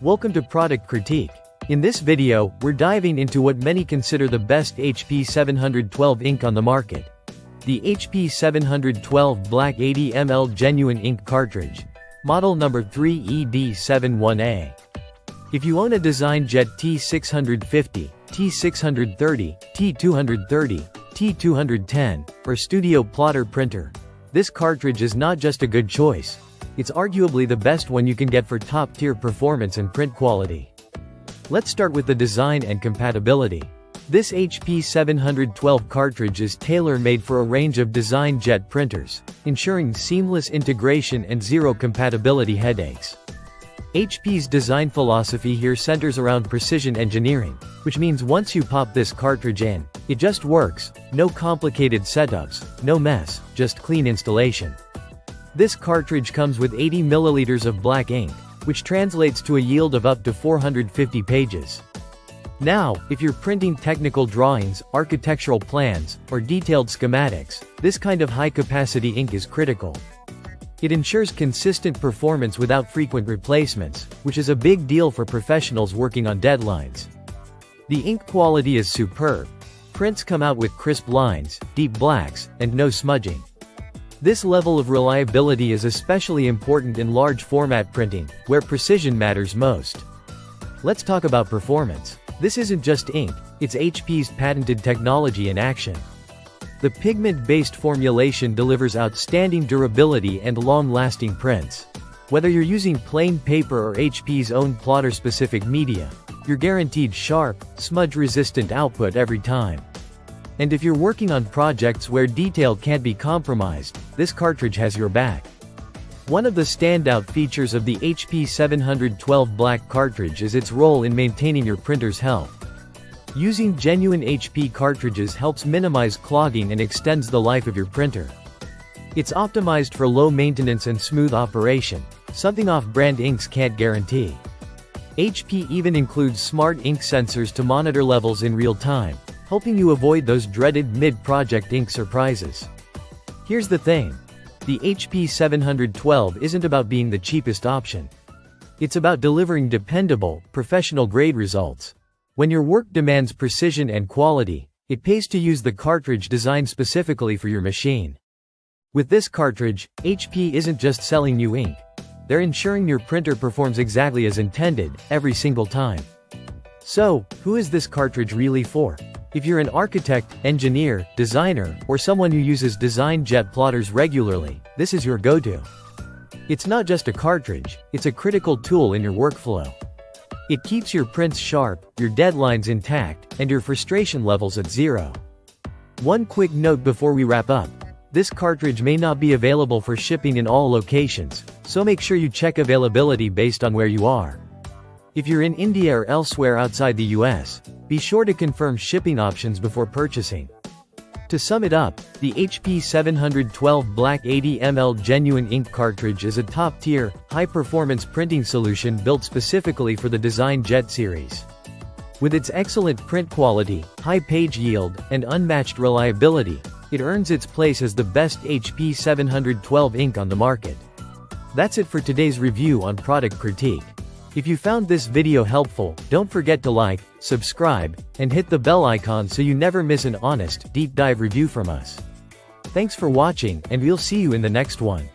Welcome to Product Critique. In this video, we're diving into what many consider the best HP 712 ink on the market. The HP 712 Black 80 ml Genuine Ink Cartridge. Model number 3ED71A. If you own a DesignJet T650, T630, T230, T210, or Studio Plotter printer, this cartridge is not just a good choice. It's arguably the best one you can get for top-tier performance and print quality. Let's start with the design and compatibility. This HP 712 cartridge is tailor-made for a range of DesignJet printers, ensuring seamless integration and zero compatibility headaches. HP's design philosophy here centers around precision engineering, which means once you pop this cartridge in, it just works. No complicated setups, no mess, just clean installation. This cartridge comes with 80 milliliters of black ink, which translates to a yield of up to 450 pages. Now, if you're printing technical drawings, architectural plans, or detailed schematics, this kind of high-capacity ink is critical. It ensures consistent performance without frequent replacements, which is a big deal for professionals working on deadlines. The ink quality is superb. Prints come out with crisp lines, deep blacks, and no smudging. This level of reliability is especially important in large format printing, where precision matters most. Let's talk about performance. This isn't just ink, it's HP's patented technology in action. The pigment-based formulation delivers outstanding durability and long-lasting prints. Whether you're using plain paper or HP's own plotter-specific media, you're guaranteed sharp, smudge-resistant output every time. And if you're working on projects where detail can't be compromised, this cartridge has your back. One of the standout features of the HP 712 Black cartridge is its role in maintaining your printer's health. Using genuine HP cartridges helps minimize clogging and extends the life of your printer. It's optimized for low maintenance and smooth operation, something off-brand inks can't guarantee. HP even includes smart ink sensors to monitor levels in real time, helping you avoid those dreaded mid-project ink surprises. Here's the thing. The HP 712 isn't about being the cheapest option. It's about delivering dependable, professional-grade results. When your work demands precision and quality, it pays to use the cartridge designed specifically for your machine. With this cartridge, HP isn't just selling new ink. They're ensuring your printer performs exactly as intended, every single time. So, who is this cartridge really for? If you're an architect, engineer, designer, or someone who uses DesignJet plotters regularly, this is your go-to. It's not just a cartridge, it's a critical tool in your workflow. It keeps your prints sharp, your deadlines intact, and your frustration levels at zero. One quick note before we wrap up. This cartridge may not be available for shipping in all locations, so make sure you check availability based on where you are. If you're in India or elsewhere outside the US, be sure to confirm shipping options before purchasing. To sum it up, the HP 712 Black 80 ml Genuine Ink Cartridge is a top-tier, high-performance printing solution built specifically for the DesignJet series. With its excellent print quality, high page yield, and unmatched reliability, it earns its place as the best HP 712 ink on the market. That's it for today's review on Product Critique. If you found this video helpful, don't forget to like, subscribe, and hit the bell icon so you never miss an honest, deep dive review from us. Thanks for watching, and we'll see you in the next one.